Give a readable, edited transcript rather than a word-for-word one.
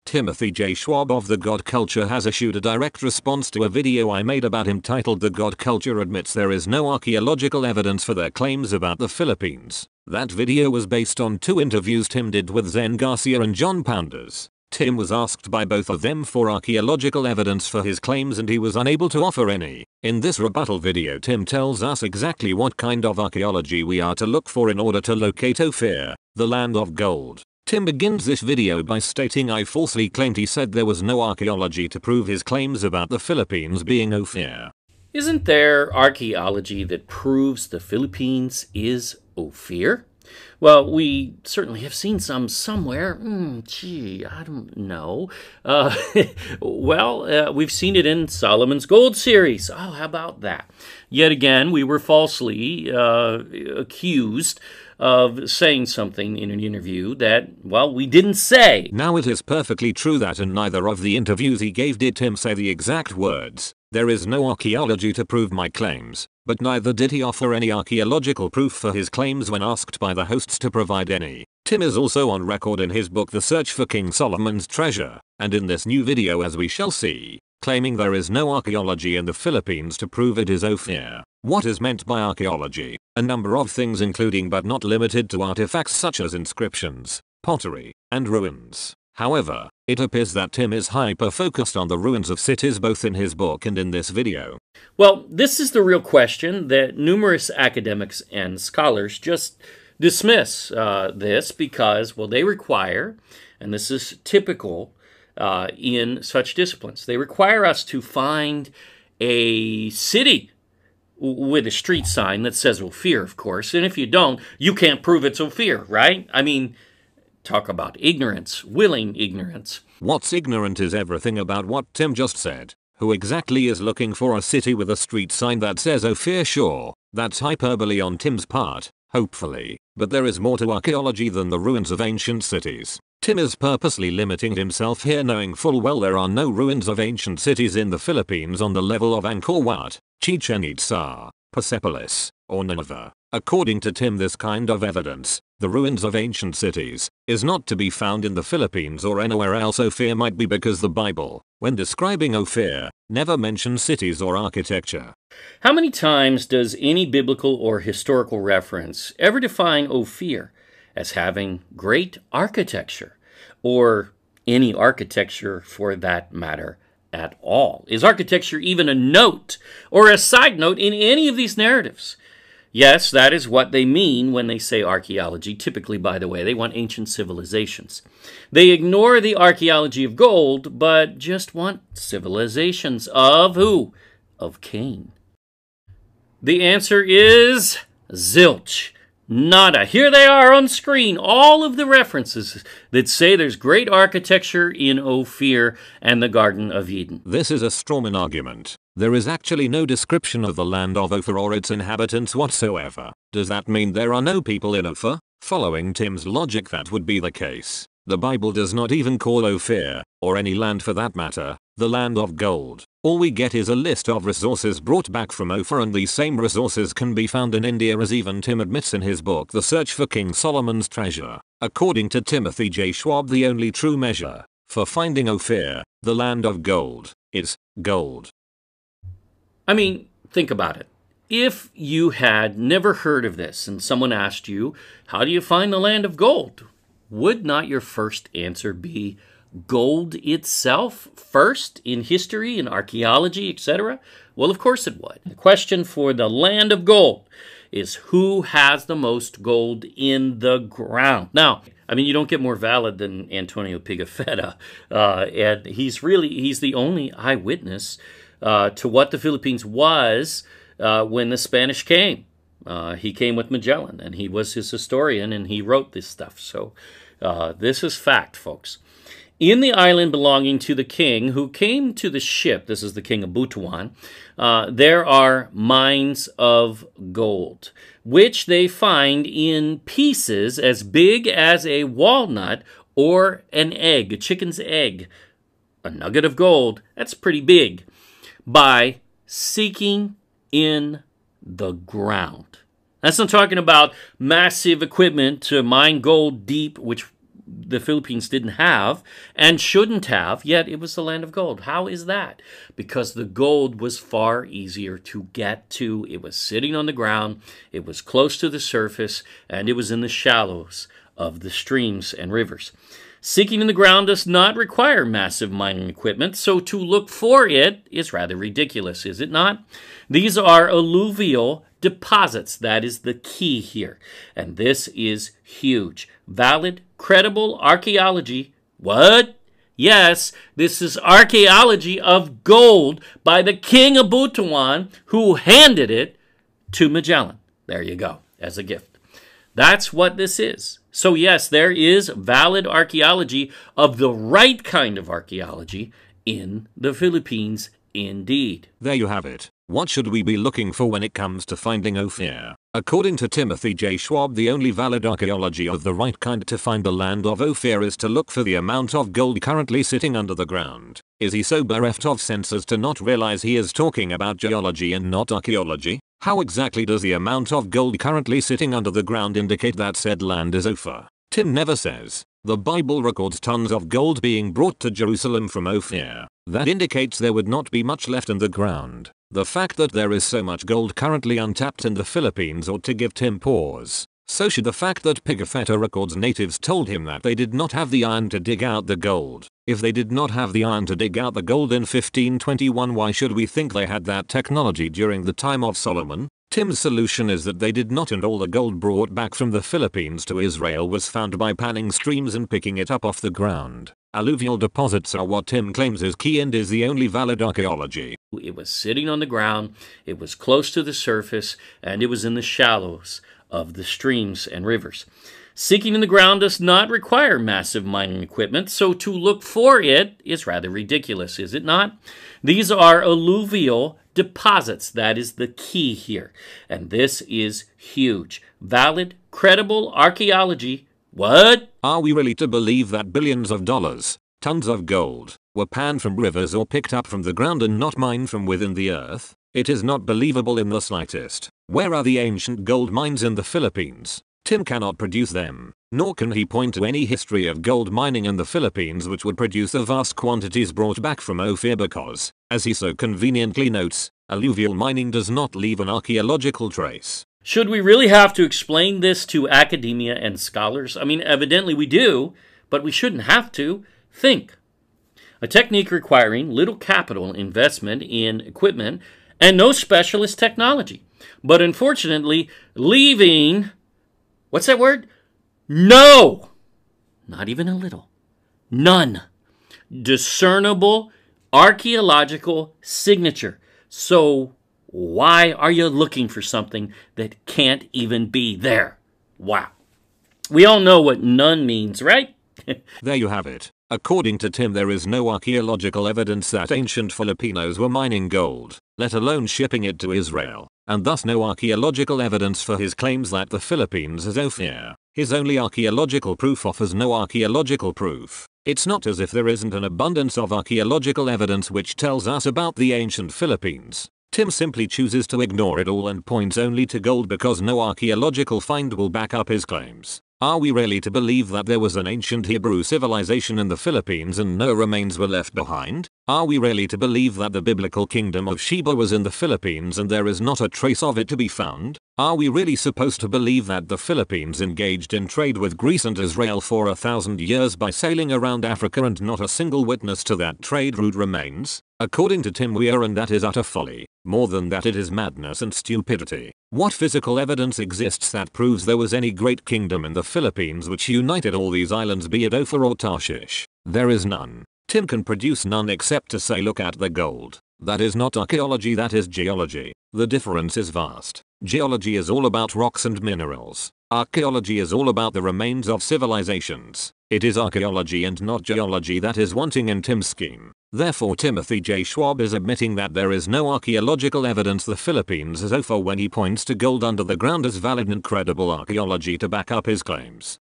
Timothy J. Schwab of The God Culture has issued a direct response to a video I made about him titled "The God Culture Admits There Is No Archaeological Evidence for Their Claims About the Philippines." That video was based on 2 interviews Tim did with Zen Garcia and John Pounders. Tim was asked by both of them for archaeological evidence for his claims and he was unable to offer any. In this rebuttal video, Tim tells us exactly what kind of archaeology we are to look for in order to locate Ophir, the land of gold. Tim begins this video by stating, "I falsely claimed he said there was no archaeology to prove his claims about the Philippines being Ophir." Isn't there archaeology that proves the Philippines is Ophir? Well, we certainly have seen some somewhere. Gee, I don't know. We've seen it in Solomon's Gold series. Oh, how about that? Yet again, we were falsely accused of saying something in an interview that, well, we didn't say. Now it is perfectly true that in neither of the interviews he gave did Tim say the exact words, "There is no archaeology to prove my claims," but neither did he offer any archaeological proof for his claims when asked by the hosts to provide any. Tim is also on record in his book The Search for King Solomon's Treasure, and in this new video, as we shall see, claiming there is no archaeology in the Philippines to prove it is Ophir. What is meant by archaeology? A number of things, including but not limited to artifacts such as inscriptions, pottery, and ruins. However, it appears that Tim is hyper-focused on the ruins of cities both in his book and in this video. Well, this is the real question that numerous academics and scholars just dismiss this because, well, they require, and this is typical in such disciplines, they require us to find a city with a street sign that says Ophir, of course, and if you don't, you can't prove it's Ophir, right? I mean, talk about ignorance, willing ignorance. What's ignorant is everything about what Tim just said. Who exactly is looking for a city with a street sign that says Ophir? Sure, that's hyperbole on Tim's part, hopefully, but there is more to archaeology than the ruins of ancient cities. Tim is purposely limiting himself here, knowing full well there are no ruins of ancient cities in the Philippines on the level of Angkor Wat, Chichen Itza, Persepolis, or Nineveh. According to Tim, this kind of evidence, the ruins of ancient cities, is not to be found in the Philippines or anywhere else. Ophir might be because the Bible, when describing Ophir, never mentions cities or architecture. How many times does any biblical or historical reference ever define Ophir as having great architecture, or any architecture for that matter at all? Is architecture even a note or a side note in any of these narratives? Yes, that is what they mean when they say archaeology. Typically, by the way, they want ancient civilizations. They ignore the archaeology of gold, but just want civilizations of who? Of Cain. The answer is zilch. Nada. Here they are on screen, all of the references that say there's great architecture in Ophir and the Garden of Eden. This is a strawman argument. There is actually no description of the land of Ophir or its inhabitants whatsoever. Does that mean there are no people in Ophir? Following Tim's logic, that would be the case. The Bible does not even call Ophir, or any land for that matter, the land of gold. All we get is a list of resources brought back from Ophir, and these same resources can be found in India, as even Tim admits in his book The Search for King Solomon's Treasure. According to Timothy J. Schwab, the only true measure for finding Ophir, the land of gold, is gold. I mean, think about it. If you had never heard of this and someone asked you, how do you find the land of gold? Would not your first answer be gold itself first in history and archaeology, etc.? Well, of course it would. The question for the land of gold is who has the most gold in the ground. Now, I mean, you don't get more valid than Antonio Pigafetta, and he's the only eyewitness to what the Philippines was when the Spanish came. He came with Magellan, and he was his historian, and he wrote this stuff. So this is fact, folks. In the island belonging to the king who came to the ship, this is the king of Butuan, there are mines of gold, which they find in pieces as big as a walnut or an egg, a chicken's egg. A nugget of gold, that's pretty big, by seeking in the ground. That's not talking about massive equipment to mine gold deep, which the Philippines didn't have and shouldn't have, yet it was the land of gold. How is that? Because the gold was far easier to get to. It was sitting on the ground, it was close to the surface, and it was in the shallows of the streams and rivers. Seeking in the ground does not require massive mining equipment, so to look for it is rather ridiculous, is it not? These are alluvial deposits. That is the key here. And this is huge. Valid, credible archaeology. What? Yes, this is archaeology of gold by the king of Butuan, who handed it to Magellan. There you go, as a gift. That's what this is. So yes, there is valid archaeology of the right kind of archaeology in the Philippines indeed. There you have it. What should we be looking for when it comes to finding Ophir? According to Timothy J. Schwab, the only valid archaeology of the right kind to find the land of Ophir is to look for the amount of gold currently sitting under the ground. Is he so bereft of sense as to not realize he is talking about geology and not archaeology? How exactly does the amount of gold currently sitting under the ground indicate that said land is Ophir? Tim never says. The Bible records tons of gold being brought to Jerusalem from Ophir. That indicates there would not be much left in the ground. The fact that there is so much gold currently untapped in the Philippines ought to give Tim pause. So should the fact that Pigafetta records natives told him that they did not have the iron to dig out the gold. If they did not have the iron to dig out the gold in 1521, why should we think they had that technology during the time of Solomon? Tim's solution is that they did not, and all the gold brought back from the Philippines to Israel was found by panning streams and picking it up off the ground. Alluvial deposits are what Tim claims is key and is the only valid archaeology. It was sitting on the ground, it was close to the surface, and it was in the shallows of the streams and rivers. Seeking in the ground does not require massive mining equipment, so to look for it is rather ridiculous, is it not? These are alluvial deposits. That is the key here. And this is huge. Valid, credible archaeology. What? Are we really to believe that billions of dollars, tons of gold, were panned from rivers or picked up from the ground and not mined from within the earth? It is not believable in the slightest. Where are the ancient gold mines in the Philippines? Tim cannot produce them, nor can he point to any history of gold mining in the Philippines which would produce the vast quantities brought back from Ophir because, as he so conveniently notes, alluvial mining does not leave an archaeological trace. Should we really have to explain this to academia and scholars? I mean, evidently we do, but we shouldn't have to. Think. A technique requiring little capital investment in equipment and no specialist technology, but unfortunately leaving, what's that word? No! Not even a little. None. Discernible archaeological signature. So why are you looking for something that can't even be there? Wow. We all know what none means, right? There you have it. According to Tim, there is no archaeological evidence that ancient Filipinos were mining gold, let alone shipping it to Israel, and thus no archaeological evidence for his claims that the Philippines is Ophir. His only archaeological proof offers no archaeological proof. It's not as if there isn't an abundance of archaeological evidence which tells us about the ancient Philippines. Tim simply chooses to ignore it all and points only to gold because no archaeological find will back up his claims. Are we really to believe that there was an ancient Hebrew civilization in the Philippines and no remains were left behind? Are we really to believe that the biblical kingdom of Sheba was in the Philippines and there is not a trace of it to be found? Are we really supposed to believe that the Philippines engaged in trade with Greece and Israel for 1,000 years by sailing around Africa and not a single witness to that trade route remains? According to Tim, we are, and that is utter folly. More than that, it is madness and stupidity. What physical evidence exists that proves there was any great kingdom in the Philippines which united all these islands, be it Ophir or Tarshish? There is none. Tim can produce none except to say look at the gold. That is not archaeology, that is geology. The difference is vast. Geology is all about rocks and minerals. Archaeology is all about the remains of civilizations. It is archaeology and not geology that is wanting in Tim's scheme. Therefore Timothy J. Schwab is admitting that there is no archaeological evidence the Philippines is Ophir when he points to gold under the ground as valid and credible archaeology to back up his claims.